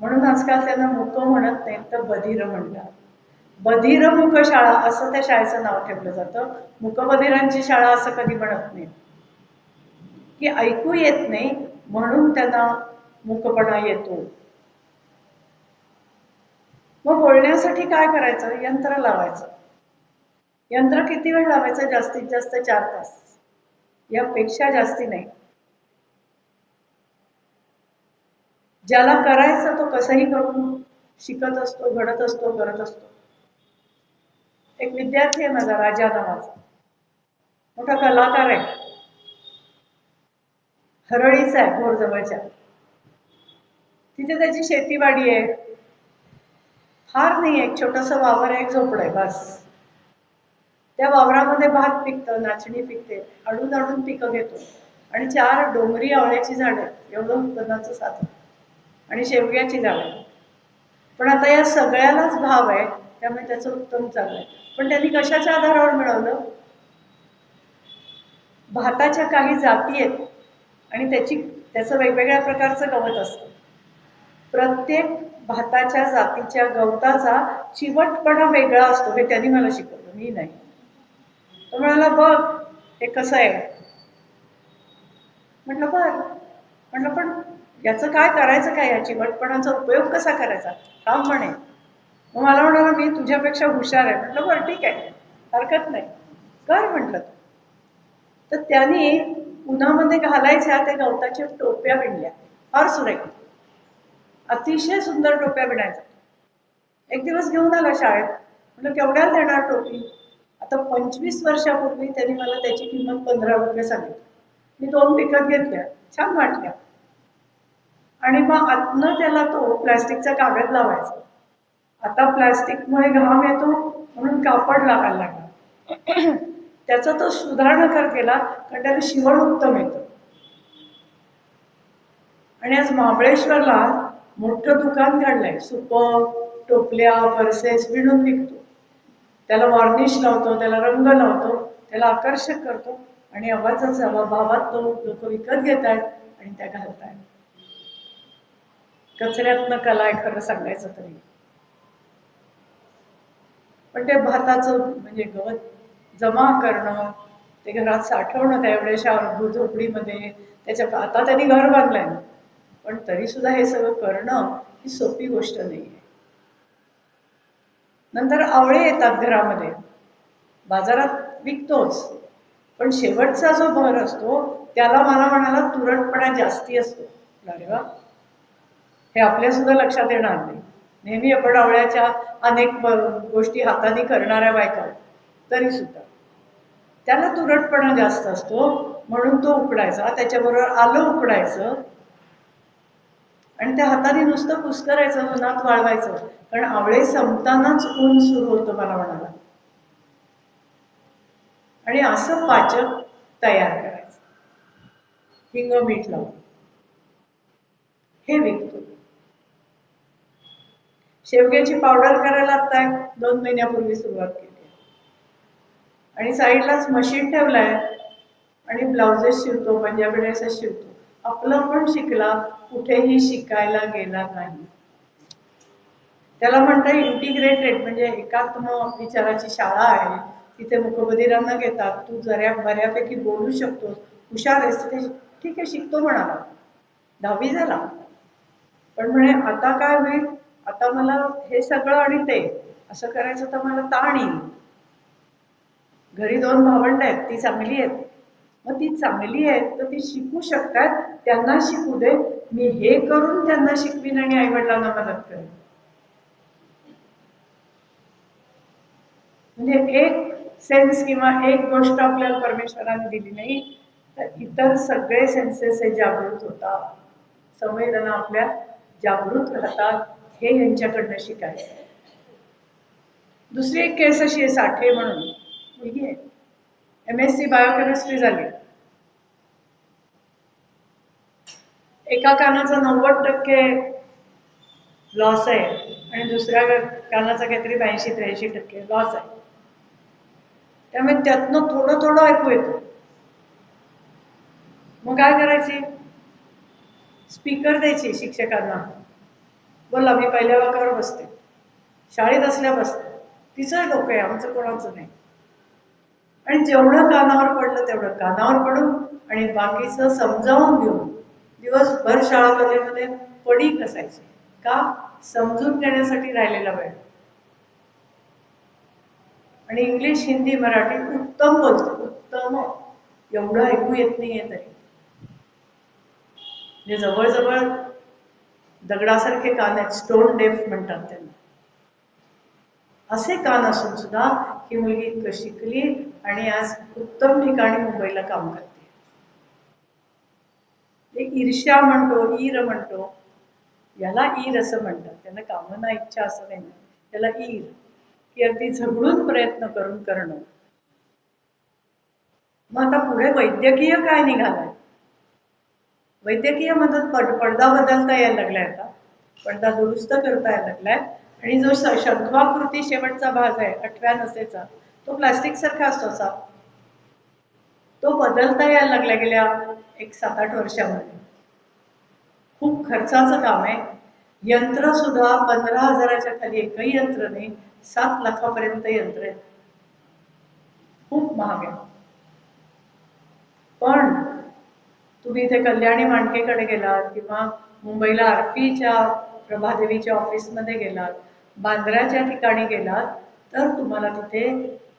म्हणून आजकाल त्यांना मुक म्हणत नाहीत, तर बधीर म्हणतात. बधीर मुक शाळा असं त्या शाळेचं नाव ठेवलं जातं. मुकबधिरांची शाळा असं कधी म्हणत नाही, की ऐकू येत नाही म्हणून त्यांना मुकपणा येतो. मग बोलण्यासाठी काय करायचं? यंत्र लावायचं. यंत्र किती वेळ लावायचं? जास्तीत जास्त 4 तास, यापेक्षा जास्ती नाही. ज्याला करायचं तो कसंही करून शिकत असतो, घडत असतो, करत असतो. एक विद्यार्थी आहे माझा, राजा नावाचा, मोठा कलाकार आहे, हरळीचा आहे, भोरजवळच्या. तिथे त्याची शेतीवाडी आहे, फार नाही, एक छोटस वावर आहे, एक झोपड आहे, बस. त्या वावरामध्ये भात पिकतं, नाचणी पिकते, अडून अडून पिकं घेतो. आणि 4 डोंगरी आवळ्याची झाडं आहेत, एवढं उत्पन्नाचं साधन. आणि शेवग्याची झाडं. पण आता या सगळ्यालाच भाव आहे, त्यामुळे त्याचं उत्तम चाललंय. पण त्यांनी कशाच्या आधारावर मिळवलं? भाताच्या काही जाती आहेत आणि त्याचं वेगवेगळ्या प्रकारचं गवत असतं. प्रत्येक भाताच्या जातीच्या गवताचा चिवटपणा वेगळा असतो, हे त्यांनी मला शिकवलं, मी नाही. तो म्हणाला, बघ हे कसं आहे. म्हटलं बर. म्हटलं पण याचं काय करायचं, काय या चिवटपणाचा उपयोग कसा करायचा? थांब म्हणे. मग मला म्हणाला, मी तुझ्यापेक्षा हुशार आहे. म्हटलं बरं ठीक आहे, हरकत नाही, कर म्हटलं. तर त्यांनी उन्हामध्ये घालायच्या त्या गवताच्या टोप्या विणल्या, फार सुरेख, अतिशय सुंदर टोप्या विणायच्या. एक दिवस घेऊन आला शाळेत. म्हटलं केवढ्याला देणार टोपी? आता 25 वर्षापूर्वी त्यांनी मला त्याची किंमत 15 रुपये सांगितली. मी 2 विकत घेतल्या, छान वाटल्या. आणि मग आतनं त्याला तो प्लास्टिकचा कागद लावायचा. आता प्लास्टिकमुळे घाम येतो म्हणून कापड लावायला लागला. त्याचा तो सुधारणा केला, कारण त्याला शिवण उत्तम येतं. आणि आज महाबळेश्वरला मोठं दुकान काढलंय, सुपं, टोपल्या, पर्सेस विणून विकतो. त्याला वॉर्निश लावतो, त्याला रंग लावतो, त्याला आकर्षक करतो, आणि आवाजाचा भावात तो लोक विकत घेत आहेत आणि त्या घालतायत. कचऱ्यातनं कला आहे, खरं सांगायचं तरी. पण ते भाताचं म्हणजे गवत जमा करणं, ते घरात साठवणं, त्या एवढ्याशा झोपडीमध्ये, त्याच्या आता त्यांनी घर बांधलंय, पण तरी सुद्धा हे सगळं करणं ही सोपी गोष्ट नाहीये. नंतर आवळे येतात घरामध्ये, बाजारात विकतोच, पण शेवटचा जो भर असतो त्याला मला म्हणाला तुरटपणा जास्ती असतो. अरे वा, हे आपल्या सुद्धा लक्षात येणार नाही. नेहमी आपण आवळ्याच्या अनेक गोष्टी हाताने करणाऱ्या बायका, तरी सुद्धा त्याला तुरटपणा जास्त असतो, म्हणून तो उकडायचा, त्याच्याबरोबर आलं उकडायचं, आणि त्या हाताने नुसतं कुस्करायचं, उन्हात वाळवायचं, कारण आवळे संपतानाच ऊन सुरू होतं मला म्हणाला. आणि असं पाचक तयार करायचं, हिंग मीठ लावून, हे विकतो. शेवग्याची पावडर करायला आता 2 महिन्यापूर्वी सुरुवात केली, आणि साईडलाच मशीन ठेवलाय, आणि ब्लाउजेस शिवतो, पंजाबी ड्रेसेस शिवतो. आपलं पण शिकला, कुठेही शिकायला गेला नाही. त्याला म्हणता इंटिग्रेटेड, म्हणजे एकात्म विचाराची शाळा आहे. तिथे मुकबधिरांना घेतात. तू जरा बऱ्यापैकी बोलू शकतोस, हुशार आहेस, तिथे ठीक आहे शिकतो म्हणाला. 10वी झाला. पण म्हणे आता काय होईल, आता मला हे सगळं आणि ते असं करायचं तर मला ताण येईल. घरी 2 भावंड आहेत, ती चांगली आहेत, मग ती चांगली आहेत तर ती शिकू शकतात, त्यांना शिकू दे, मी हे करून त्यांना शिकवीन आणि आईवडिलांना मदत करेन. म्हणजे एक सेन्स किंवा एक गोष्ट आपल्याला परमेश्वराने दिली नाही, तर इतर सगळे सेन्सेस हे जागृत होतात, संवेदना आपल्या जागृत राहतात. हे यांच्याकडनं शिकायचं. दुसरी एक केस अशी आहे, साठे म्हणून मुलगी आहे, MSc बायोकेमिस्ट्री झाली, एका कानाचा 90% लॉस आहे आणि दुसऱ्या कानाचा काहीतरी 82-83% लॉस आहे. त्यामुळे त्यातनं थोडं थोडं ऐकू येतं. मग काय करायची, स्पीकर द्यायची शिक्षकांना, बोला मी पहिल्या वाकावर बसते, शाळेत असल्या बसते, तिचं डोकं आहे, आमचं कोणाचं नाही. आणि जेवढं कानावर पडलं तेवढं कानावर पडून आणि बाकीचं समजावून घेऊन दिवसभर शाळा कॉलेजमध्ये पडीक असायची. का, समजून घेण्यासाठी राहिलेला वेळ. आणि इंग्लिश, हिंदी, मराठी उत्तम बोलतो, उत्तम, एवढं ऐकू येत नाहीये तरी. म्हणजे जवळजवळ दगडासारखे कान आहेत, स्टोन डेफ म्हणतात त्यांना. असे कान असून सुद्धा ही मुलगी इतकं शिकली आणि आज उत्तम ठिकाणी मुंबईला काम करते. एक ईर्ष्या म्हणतो, ईर म्हणतो, याला ईर असं म्हणतात, त्यांना कामना इच्छा असं नाही, त्याला ईर, की अगदी झगडून प्रयत्न करून करणं. मग आता पुढे वैद्यकीय काय निघालाय, वैद्यकीय मधून पडदा बदलता यायला लागलाय, आता पडदा दुरुस्त करता यायला लागलाय. आणि जो शंखवाकृती शेवटचा भाग आहे 8व्या नसेचा, तो प्लास्टिक सारखा असतो असा, तो बदलता यायला लागला गेल्या एक 7-8 वर्षामध्ये. खूप खर्चाचं काम आहे. यंत्र सुद्धा 15,000च्या खाली एकही यंत्र नाही, 7 लाखापर्यंत यंत्र आहेत, खूप महाग आहे. पण तुम्ही इथे कल्याणी मांडकेकडे गेलात किंवा मुंबईला आरपीच्या प्रभादेवीच्या ऑफिसमध्ये गेलात, बांद्राच्या ठिकाणी गेलात, तर तुम्हाला तिथे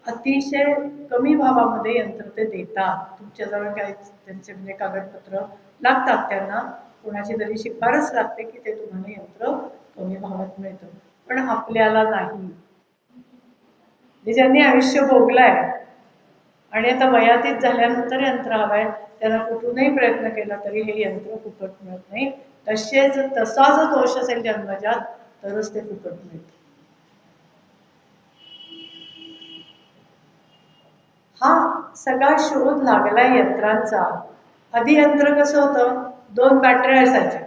अतिशय कमी भावामध्ये यंत्र ते देतात. तुमच्याजवळ काय त्यांचे म्हणजे कागदपत्र लागतात, त्यांना कोणाची तरी शिफारस लागते की ते तुम्हाला यंत्र कमी भावात मिळतं. पण आपल्याला नाही. ज्यांनी आयुष्य भोगलाय आणि आता वयातीत झाल्यानंतर यंत्र हवंय, त्यांना कुठूनही प्रयत्न केला तरी हे यंत्र फुकट मिळत नाही. तसा जो दोष असेल जन्मजात, तरच ते फुकट मिळतं. हा सगळा शोध लागलाय यंत्रांचा. आधी यंत्र कसं होतं, 2 बॅटऱ्या असायच्या,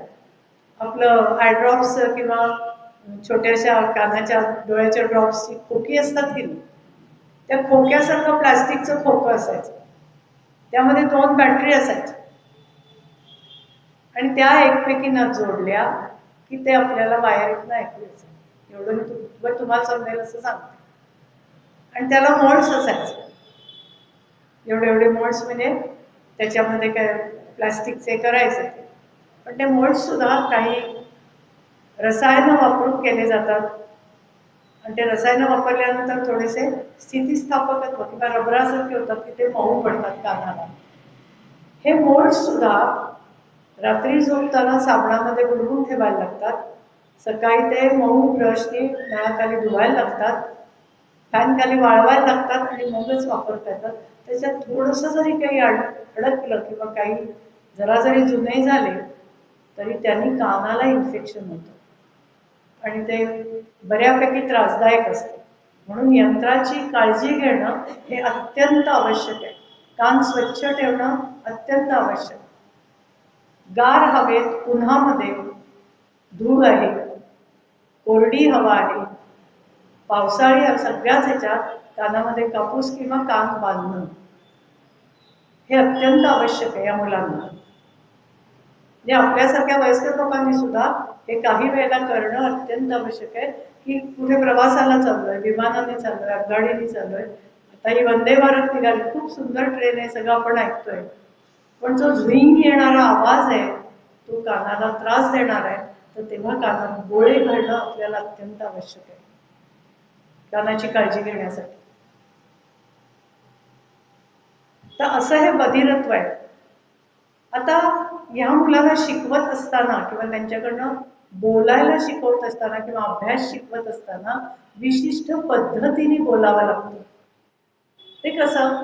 आपलं आय ड्रॉप्स किंवा छोट्याशा कानाच्या डोळ्याच्या ड्रॉप्सची खोकी असतात की नाही, त्या खोक्यासारखं प्लास्टिकचं खोकं असायचं, त्यामध्ये 2 बॅटरी असायच्या आणि त्या एकमेकी न जोडल्या की ते आपल्याला वायरीतनं ऐकू यायचं. एवढं मी तुम्हाला समजेल असं सांगते. आणि त्याला मोल्ड्स असायचे, एवढे एवढे मोल्ड्स, म्हणजे त्याच्यामध्ये काय प्लास्टिकचे करायचे. पण ते मोल्ड्स सुद्धा काही रसायनं वापरून केले जातात आणि ते रसायनं वापरल्यानंतर थोडेसे स्थितिस्थापकत्व किंवा रबरासारखे होतात की ते मऊ पडतात कानाला. हे मोल्ड्स सुद्धा रात्री झोपताना साबणामध्ये बुडवून ठेवायला लागतात, सकाळी ते मऊ ब्रशने नळाखाली धुवायला लागतात, फॅन खाली वाळवायला लागतात आणि मगच वापरता येतात. त्याच्यात थोडंसं जरी काही अडकलं किंवा काही जरा जरी जुने झाले तरी त्यांनी कानाला इन्फेक्शन होतं आणि ते बऱ्यापैकी त्रासदायक असतं. म्हणून यंत्राची काळजी घेणं हे अत्यंत आवश्यक आहे. कान स्वच्छ ठेवणं अत्यंत आवश्यक. गार हवेत, उन्हामध्ये, धूळ आहे, कोरडी हवा आहे, पावसाळी, सगळ्याच ह्याच्यात कानामध्ये कापूस किंवा कान बांधणं हे अत्यंत आवश्यक आहे या मुलांना. म्हणजे आपल्यासारख्या वयस्कर लोकांनी सुद्धा हे काही वेळेला करणं अत्यंत आवश्यक आहे. की कुठे प्रवासाला चाललोय, विमानाने चाललोय, आगगाडीने चाललोय, आता ही वंदे भारत निघाली, खूप सुंदर ट्रेन आहे, सगळं आपण ऐकतोय, पण जो झुईंग येणारा आवाज आहे तो कानाला त्रास देणार आहे, तर तेव्हा कानात गोळे घालणं आपल्याला अत्यंत आवश्यक आहे कानाची काळजी घेण्यासाठी. तर असं हे बधिरत्व आहे. आता ह्या मुलाला शिकवत असताना किंवा त्यांच्याकडनं बोलायला शिकवत असताना किंवा अभ्यास शिकवत असताना विशिष्ट पद्धतीने बोलावं लागतं. ते कसं,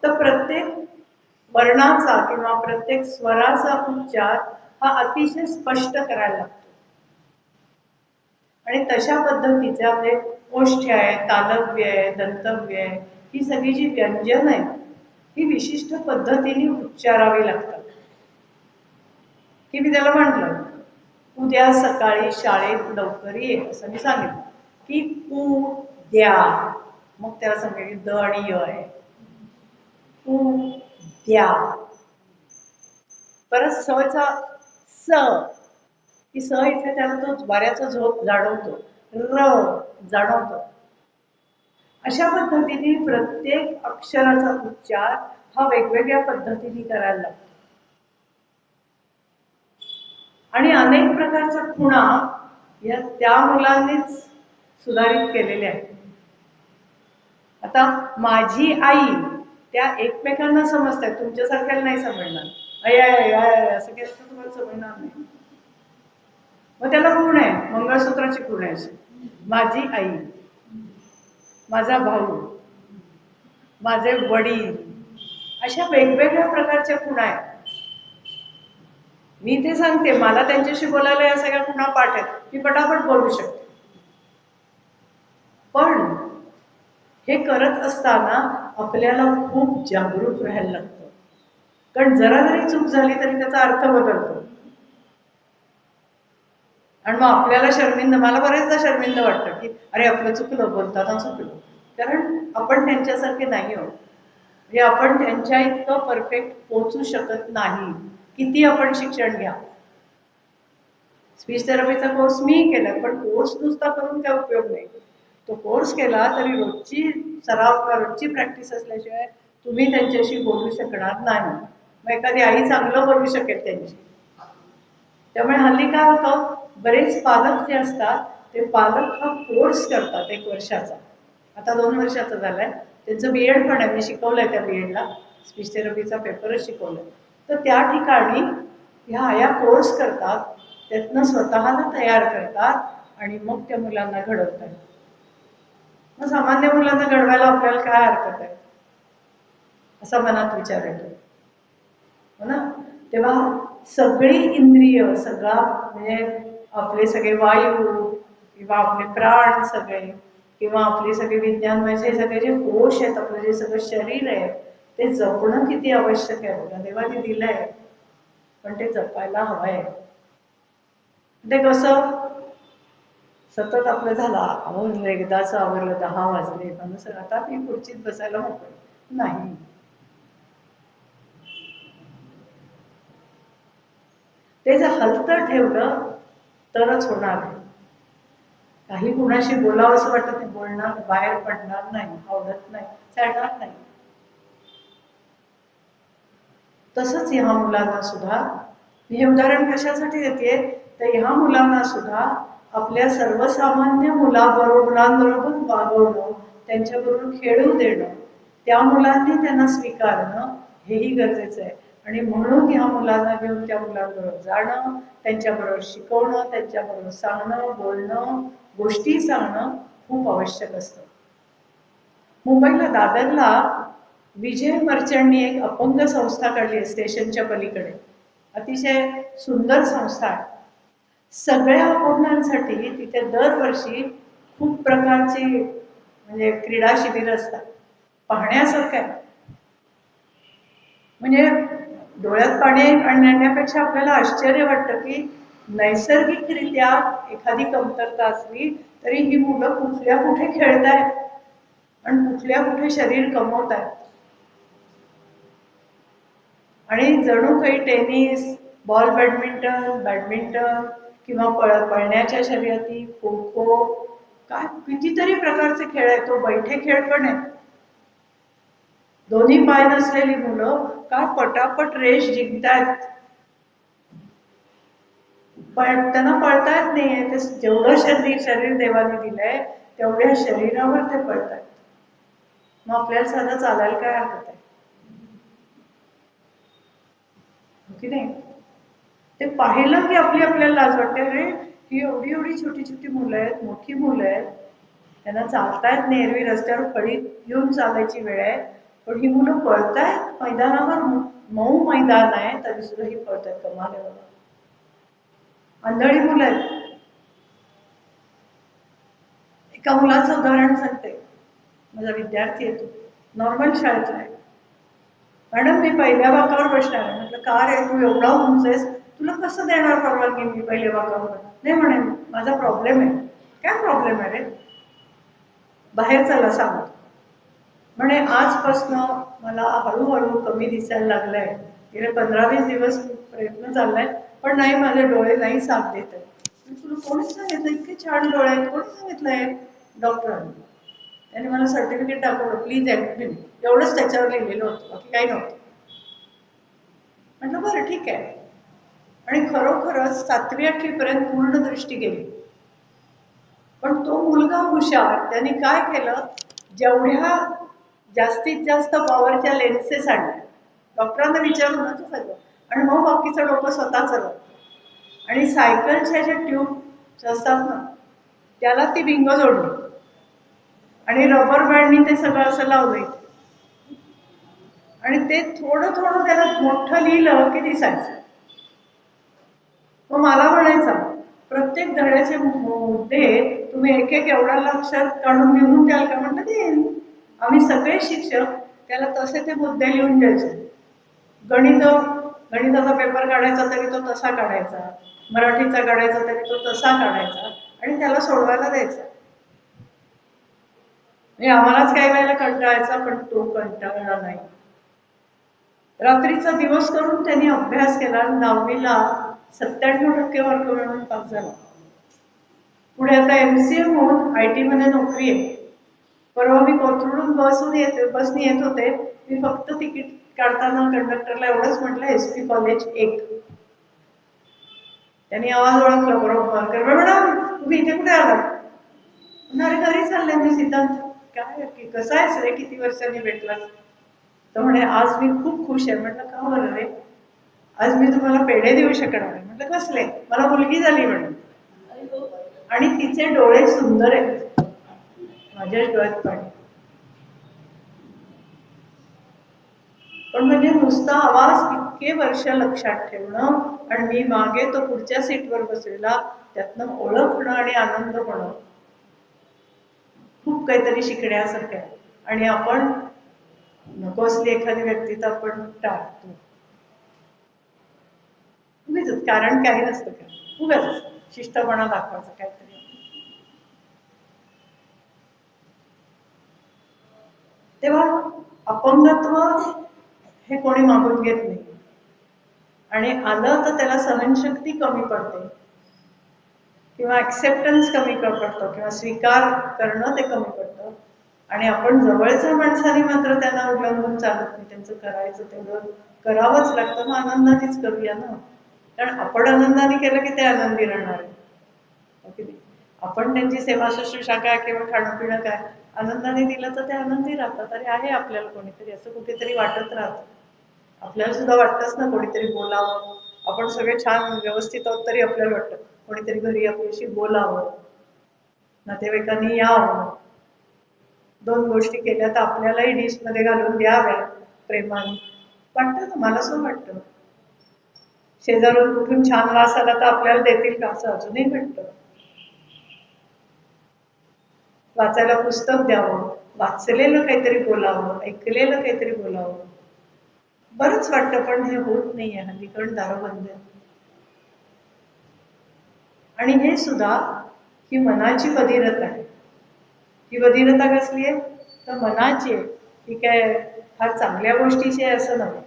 तर प्रत्येक वर्णाचा किंवा प्रत्येक स्वराचा उच्चार हा अतिशय स्पष्ट करायला लागतो. आणि तशा पद्धतीचे आपले ओष्ठ्य आहे, तालव्य आहे, दंतव्य आहे, ही सगळी जी व्यंजन आहेत ही विशिष्ट पद्धतीने उच्चारावी लागतात. की मी त्याला म्हटलं उद्या सकाळी शाळेत लवकर ये असं मी सांगितलं की उद्या, मग त्याला सांगितलं द आणि य आहे, उद्या. परत सचा स, की स इथे त्याला तो वाऱ्याचा झोप जाणवतो, र जाणवतो. अशा पद्धतीने प्रत्येक अक्षराचा उच्चार हा वेगवेगळ्या पद्धतीने करायला लागतो. आणि अनेक प्रकारच्या खुणा या त्या मुलांनीच सुधारित केलेल्या आहेत. आता माझी आई त्या एकमेकांना समजतात, तुमच्यासारख्याला नाही समजणार. असं काही तुम्हाला समजणार नाही. मग त्याला खूण आहे, मंगळसूत्राची खूण आहे अशी. माझी आई, माझा भाऊ, माझे वडील, अशा वेगवेगळ्या प्रकारच्या खुणा आहेत. मी ते सांगते, मला त्यांच्याशी बोलायला या सगळ्या खुणा पाठ आहेत, मी पटापट बोलू शकते. पण हे करत असताना आपल्याला खूप जागरूक राहायला लागतं, कारण जरा जरी चूक झाली तरी त्याचा अर्थ बदलतो. आणि मग आपल्याला शर्मिंद, मला बरेचदा शर्मिंद वाटतं की अरे आपलं चुकलं, बोलताना चुकलं, कारण आपण त्यांच्यासारखे नाही आहोत. म्हणजे आपण त्यांच्या इतकं परफेक्ट पोहोचू शकत नाही, किती आपण शिक्षण घ्या. स्पीच थेरपीचा कोर्स मी केला, पण कोर्स नुसता करून काय उपयोग नाही. तो कोर्स केला तरी रोजची सराव, रोजची प्रॅक्टिस असल्याशिवाय तुम्ही त्यांच्याशी बोलू शकणार नाही. मग एखादी आई चांगलं बोलू शकेल त्यांची. त्यामुळे हल्ली काय होतं, बरेच पालक जे असतात ते पालक हा कोर्स करतात 1 वर्षाचा, आता 2 वर्षाचा झालाय. त्यांचं बीएड पण आहे, मी शिकवलंय त्या बीएडला, स्पीच थेरपीचा पेपरच शिकवलाय. तर त्या ठिकाणी ह्या आया कोर्स करतात, त्यातनं स्वतःला तयार करतात आणि मग त्या मुलांना घडवतात. मग सामान्य मुलांना घडवायला आपल्याला काय हरकत आहे, असा मनात विचार येतो, हो ना. तेव्हा सगळी इंद्रिय, सगळा म्हणजे आपले सगळे वायू किंवा आपले प्राण सगळे किंवा आपले सगळे विज्ञान, म्हणजे सगळे जे कोश आहेत, आपलं जे सगळं शरीर आहे, ते जपणं किती आवश्यक आहे बघा. देवाने दिलंय, पण ते जपायला हवंय. ते कसं, सतत आपलं झाला अहो एकदाच आवरलं, 10 वाजले, माणूस आता मी खुर्चीत बसायला मोकळी नाही. ते जर हलतं ठेवलं तरच होणार आहे. काही कुणाशी बोलावं असं वाटत नाही, बोलणार, बाहेर पडणार नाही, आवडत नाही, चालणार नाही. तसंच ह्या मुलांना सुद्धा, मी हे उदाहरण कशासाठी देते, तर ह्या मुलांना सुद्धा आपल्या सर्वसामान्य मुलांबरोबर वागवणं, त्यांच्याबरोबर खेळू देणं, त्या मुलांनी त्यांना स्वीकारणं हेही गरजेचं आहे. आणि म्हणून ह्या मुलांना घेऊन त्या मुलांबरोबर जाणं, त्यांच्याबरोबर शिकवणं, त्यांच्याबरोबर सांगणं, बोलणं, गोष्टी सांगणं खूप आवश्यक असतं. मुंबईला दादरला विजय मर्चंटनी एक अपंग संस्था काढली, स्टेशनच्या पलीकडे. अतिशय सुंदर संस्था आहे. सगळ्या अपंगांसाठी तिथे दरवर्षी खूप प्रकारची म्हणजे क्रीडा शिबिर असतात, पाहण्यासारखं आहे. म्हणजे डोळ्यात पाणी आणण्यापेक्षा आपल्याला आश्चर्य वाटतं की नैसर्गिकरित्या एखादी कमतरता असली तरी ही मुलं कुठल्या कुठे खेळतायत आणि कुठल्या कुठे शरीर कमवतायत. आणि जणू काही टेनिस, बॉल बॅडमिंटन किंवा पळण्याच्या शर्यती, खो खो, काय कितीतरी प्रकारचे खेळ आहेत. तो बैठे खेळ पण आहे. दोन्ही पाय नसलेली मुलं काय पटापट रेष जिंकतायत, पण त्यांना पळता येत नाहीये. ते जेवढं शरीर देवाने दिलंय तेवढ्या शरीरावर ते पळतायत. मग आपल्याला साधं चालायला काय हरकत आहे की नाही. ते पाहिलं की आपल्याला लाज वाटते, अरे ही एवढी एवढी छोटी छोटी मुलं आहेत, मोठी मुलं आहेत, त्यांना चालता येत नाही, एरवी रस्त्यावर फळी घेऊन चालायची वेळ आहे, पण ही मुलं पळतायत मैदानावर, मऊ मैदान आहे तरी सुद्धा ही पळतायत. कमाल आहे. आंधळी मुलं आहेत. एका मुलाचं उदाहरण सांगते. माझा विद्यार्थी आहे, तो नॉर्मल शाळेतला आहे. मॅडम मी पहिल्या बाकावर बसणार आहे. म्हटलं का रे, तू एवढा उंच आहेस, तुला कसं देणार परवानगी मी पहिल्या बाकावर? नाही म्हणे, माझा प्रॉब्लेम आहे. काय प्रॉब्लेम आहे रे? बाहेर चला सांग म्हणे. आजपासनं मला हळूहळू कमी दिसायला लागलंय. गेले 15-20 दिवस प्रयत्न चाललाय, पण नाही, माझे डोळे नाही साथ देत आहे. तुला कोणी सांगितलं इतके छान डोळे आहेत? कोणी सांगितलंय? डॉक्टरांनी. त्याने मला सर्टिफिकेट दाखवलं, प्लीज ॲडमिट. एवढंच त्याच्यावर लिहिलेलं होतं, बाकी काही नव्हतं. म्हटलं बरं ठीक आहे. आणि खरोखरच 7वी-8वी पर्यंत पूर्ण दृष्टी गेली. पण तो मुलगा हुशार, त्याने काय केलं, जेवढ्या जास्तीत जास्त पॉवरच्या लेन्सेस आणल्या, डॉक्टरांना विचारून होतं सगळं, आणि मग बाकीचं डोकं स्वतः चालवलं. आणि सायकलच्या ज्या ट्यूब असतात ना, त्याला ती भिंग जोडली आणि रबर बँडनी ते सगळं असं लावलंय. आणि ते थोडं थोडं त्याला मोठं लिहिलं की दिसायचं. मग मला म्हणायचा, प्रत्येक धड्याचे मुद्दे तुम्ही एक एक एवढ्या लक्षात काढून लिहून द्याल का? म्हटलं देईन. आम्ही सगळे शिक्षक त्याला तसे ते मुद्दे लिहून द्यायचे. गणिताचा पेपर काढायचा तरी तो तसा काढायचा, मराठीचा काढायचा तरी तो तसा काढायचा, आणि त्याला सोडवायला द्यायचा. म्हणजे आम्हालाच काही वेळेला कंटाळायचा, पण तो कंटाळला नाही. रात्रीचा दिवस करून त्यांनी अभ्यास केला. 9वीला 97% वर्ग मिळवून पास झाला. पुढे आता MCA होऊन IT मध्ये नोकरी आहे. परवा मी कोथरूडून बसने येत होते. मी फक्त तिकीट काढताना कंडक्टरला एवढंच म्हटलं, SP कॉलेज 1. त्यांनी आवाज ओळखला बरोबर. मॅडम तुम्ही इथे कुठे आलात? अरे घरी चालले मी. सिद्धांत काय, कसा आहेस रे, किती वर्षांनी भेटलास? तर म्हणे आज मी खूप खुश आहे. म्हटलं का बरं रे? आज मी तुम्हाला पेढे देऊ शकणार आहे. म्हटलं कसले? मला मुलगी झाली म्हणे, आणि तिचे डोळे सुंदर आहेत, माझ्या डोळ्यात पण. पण म्हणजे नुसता आवाज इतके वर्ष लक्षात ठेवणं, आणि मी मागे तो पुढच्या सीटवर बसलेला, त्यातनं ओळखणं आणि आनंद होणं, खूप काहीतरी शिकण्यासारखं आहे. आणि आपण नको असली एखादी व्यक्ती तर आपण टाळतो. उगीच कारण काही नसतं का, उगाच शिष्टपणा दाखवायचं काहीतरी. तेव्हा अपंगत्व हे कोणी मागून घेत नाही, आणि आलं तर त्याला सहनशक्ती कमी पडते, किंवा ऍक्सेप्टन्स कमी पडतं, किंवा स्वीकार करणं ते कमी पडतं. आणि आपण जवळच्या माणसाने मात्र त्यांना उल्लंघून चालत नाही. त्यांचं करायचं तेवढं करावंच लागतं. मग आनंदानेच करूया ना, कारण आपण आनंदाने केलं की ते आनंदी राहणार आहे. आपण त्यांची सेवा शुश्रूषा काय किंवा खाणं पिणं काय आनंदाने दिलं तर ते आनंदी राहतात. अरे आहे आपल्याला कोणीतरी, असं कुठेतरी वाटत राहतं. आपल्याला सुद्धा वाटतंच ना कोणीतरी बोलावं. आपण सगळे छान व्यवस्थित आहोत तरी आपल्याला वाटतं कोणीतरी घरी आपल्याशी बोलावं, नातेवाईकांनी यावं, 2 गोष्टी केल्या तर आपल्यालाही डिशमध्ये घालून द्याव्या प्रेमाने. वाटतं ना, मला असं वाटतं. शेजारून कुठून छान वास आला तर आपल्याला देतील का, असं अजूनही वाटतं. वाचायला पुस्तक द्यावं, वाचलेलं काहीतरी बोलावं, ऐकलेलं काहीतरी बोलावं, बरंच वाटतं. पण हे होत नाहीये हल्ली, कारण दारं बंद आहे. आणि हे सुद्धा ही मनाची बधिरता आहे. ही बधिरता कसली आहे? तर मनाची आहे. ती काय फार चांगल्या गोष्टीची आहे असं नव्हे.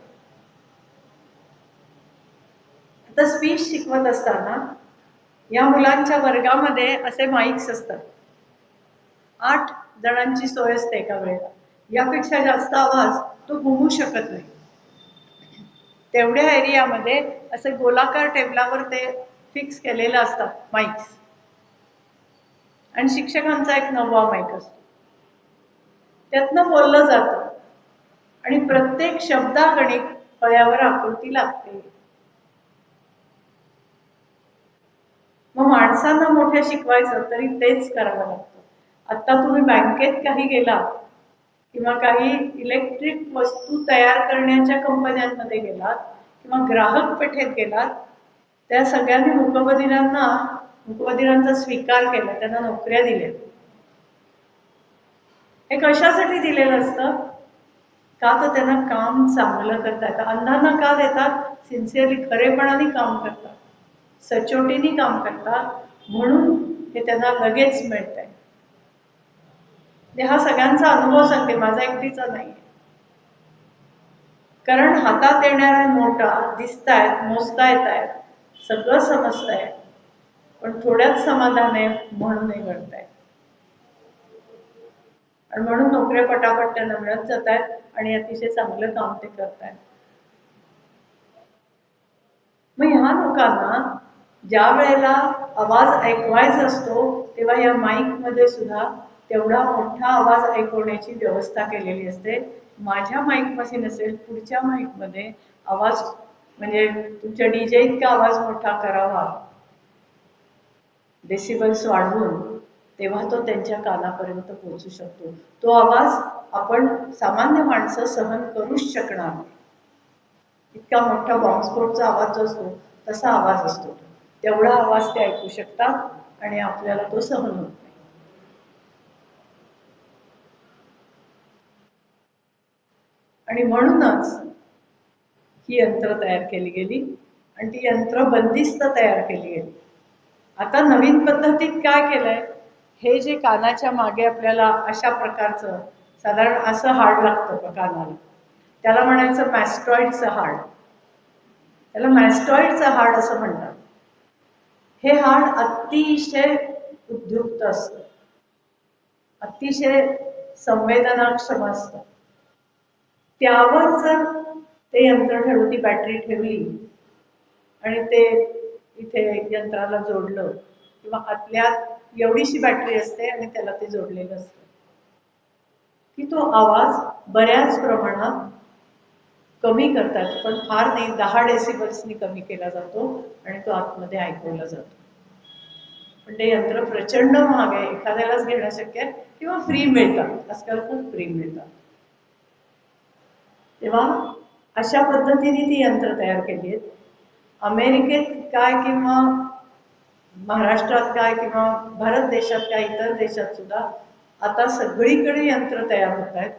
आता स्पीच शिकवत असताना या मुलांच्या वर्गामध्ये असे माईक्स असतात. 8 जणांची सोय असते एका वेळेला. यापेक्षा जास्त आवाज तो घुमू शकत नाही. तेवढ्या एरियामध्ये असे गोलाकार टेबलावर ते फिक्स केलेलं असतात माईक्स, आणि शिक्षकांचा एक 9वा माईक असतो. त्यातनं बोललं जातं, आणि प्रत्येक शब्दागणिक फळ्यावर आकृती लागते. मग माणसांना मोठ्या शिकवायचं तरी तेच करावं लागतं. आता तुम्ही बँकेत काही गेला, किंवा काही इलेक्ट्रिक वस्तू तयार करण्याच्या कंपन्यांमध्ये गेलात, किंवा ग्राहक पेठेत गेलात, त्या सगळ्यांनी मूकबधिरांचा स्वीकार केला, त्यांना नोकऱ्या दिल्या. हे कशासाठी दिलेलं असतं? का तर त्यांना काम चांगलं करता येतं. अंधांना का देतात? सिन्सिअरली खरेपणाने काम करतात, सचोटीने काम करतात, म्हणून हे त्यांना लगेच मिळत आहे. हा सगळ्यांचा अनुभव सांगते, माझा एकटीचा नाही. कारण हातात येणाऱ्या नोटा दिसतायत, मोजता येत आहेत, सगळं समजतंय, पण थोड्याच समाधान आहे म्हणून हे घडतंय. आणि म्हणून नोकऱ्या पटापट त्यांना मिळत जात आहेत आणि अतिशय चांगलं काम ते करतायत. मग ह्या लोकांना ज्या वेळेला आवाज ऐकवायचा असतो तेव्हा या माईक मध्ये सुद्धा तेवढा मोठा आवाज ऐकवण्याची व्यवस्था केलेली असते. माझ्या माईक मध्ये नसेल, पुढच्या माईक मध्ये आवाज म्हणजे तुमच्या डीजे इतका आवाज मोठा करावा, डेसिबल्स वाढवून, तेव्हा तो त्यांच्या कानापर्यंत पोहोचू शकतो. तो आवाज आपण सामान्य माणसं सहन करूच शकणार नाही. इतका मोठा बॉम्बस्फोटचा आवाज जो असतो तसा आवाज असतो. तेवढा आवाज ते ऐकू शकतात आणि आपल्याला तो सहन होत नाही. आणि म्हणूनच ही यंत्र तयार केली गेली आणि ती यंत्र बंदिस्त तयार केली गेली. आता नवीन पद्धतीत काय केलंय, हे जे कानाच्या मागे आपल्याला अशा प्रकारचं साधारण असं हाड लागतं कानाला, त्याला म्हणायचं मॅस्टॉइडचं हाड. त्याला मॅस्टॉइडचं हाड असं म्हणतात. हे हाड अतिशय उद्युक्त असतं, अतिशय संवेदनाक्षम असतं. त्यावर जर ते यंत्र ठेवून ती बॅटरी ठेवली आणि ते इथे यंत्राला जोडलं, किंवा आतल्यात एवढीशी बॅटरी असते आणि त्याला ते जोडलेलं असतं, की तो आवाज बऱ्याच प्रमाणात कमी करतात, पण फार नाही, 10 डेसिबल्सनी कमी केला जातो आणि तो आतमध्ये ऐकवला जातो. पण ते यंत्र प्रचंड महाग आहे, एखाद्यालाच घेणं शक्य आहे, किंवा फ्री मिळतात, आजकाल खूप फ्री मिळतात. तेव्हा अशा पद्धतीने ती यंत्र तयार केली आहेत. अमेरिकेत काय किंवा महाराष्ट्रात काय किंवा भारत देशात काय, इतर देशात सुद्धा आता सगळीकडे यंत्र तयार होत आहेत.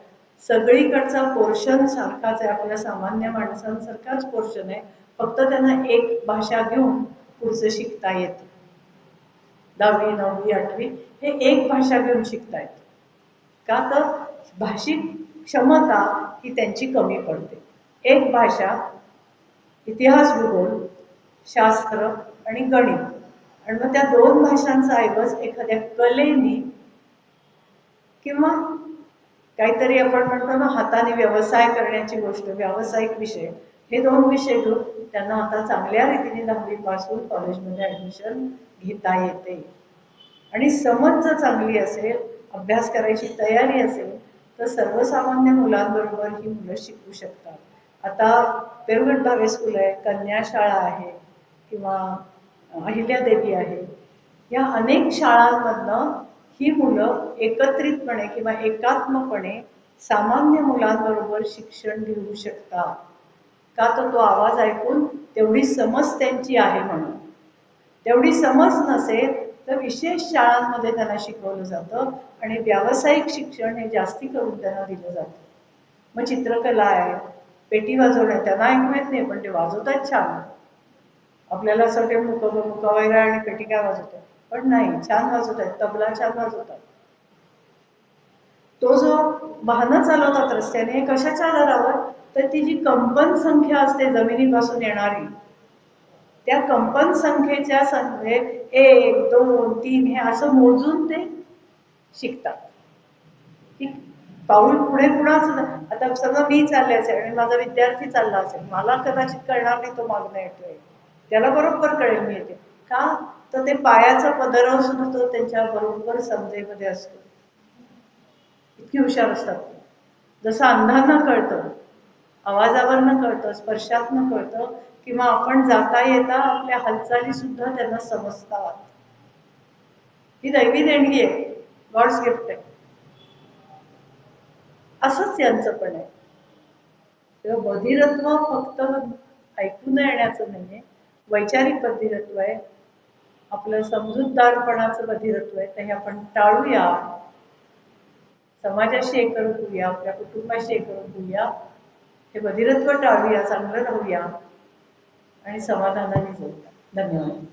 सगळीकडचा पोर्शन सारखाच आहे, आपल्या सामान्य माणसांसारखाच पोर्शन आहे, फक्त त्यांना एक भाषा घेऊन पुढचं शिकता येतं. 10वी 9वी 8वी हे एक भाषा घेऊन शिकतायत. का तर भाषिक क्षमता ही त्यांची कमी पडते. एक भाषा, इतिहास, भूगोल, शास्त्र आणि गणित, आणि मग त्या 2 भाषांचा ऐवज एखाद्या कलेनी किंवा काहीतरी आपण म्हणतो ना हाताने व्यवसाय करण्याची गोष्ट, व्यावसायिक विषय, हे 2 विषय घेऊन त्यांना आता चांगल्या रीतीने 10वी पासून कॉलेजमध्ये ऍडमिशन घेता येते. आणि समज जर चांगली असेल, अभ्यास करायची तयारी असेल, तर सर्वसामान्य मुलांबरोबर ही मुलं शिकू शकतात. आता पेरुगड भावे स्कूल आहे, कन्या शाळा आहे, किंवा अहिल्यादेवी आहे, या अनेक शाळांमधनं ही मुलं एकत्रितपणे किंवा एकात्मपणे सामान्य मुलांबरोबर शिक्षण घेऊ शकतात. का तर तो आवाज ऐकून तेवढी समज त्यांची आहे म्हणून. तेवढी समज नसेल तर विशेष शाळांमध्ये त्यांना शिकवलं जातं आणि व्यावसायिक शिक्षण हे जास्ती करून त्यांना दिलं जातं. मग चित्रकला आहे, पेटी वाजवणं, त्यांना ऐकू येत नाही पण ते वाजवतात छान. आपल्याला असं वाटतं मुकावयला आणि पेटी काय वाजवतात, पण नाही, छान वाजवतात, तबला छान वाजवतात. तो जो वाहनं चालवतात रस्त्याने, हे कशाच्या आधारावर, तर ती जी कंपन संख्या असते जमिनीपासून येणारी, त्या कंपन संख्येच्या संख्येत 1 2 3 हे असं मोजून ते शिकतात. पाऊल पुढे कुणाच, आता समजा मी चालले असेल आणि माझा विद्यार्थी चालला असेल, मला कदाचित कळणार नाही तो मागणं येतोय, त्याला बरोबर कळेल मी येते. का तर ते पायाचा पदराव सुद्धा तो त्यांच्या बरोबर समजेमध्ये असतो. इतकी हुशार असतात. जसं अंधांना कळतं, आवाजावरनं कळतं, स्पर्शातनं कळतं, किंवा आपण जाता येता आपल्या हालचाली सुद्धा त्यांना समजतात. ही दैवी देणगी आहे, गॉड्स गिफ्ट आहे. असंच यांचं पण आहे. तेव्हा बधिरत्व फक्त ऐकू न येण्याचं नाहीये, वैचारिक बधिरत्व आहे, आपलं समजूतदारपणाचं बधिरत्व आहे. ते आपण टाळूया. समाजाशी एक करून होऊया, आपल्या कुटुंबाशी एक करून होऊया, हे बधिरत्व टाळूया, चांगलं राहूया आणि समाधानाने जगूया. धन्यवाद.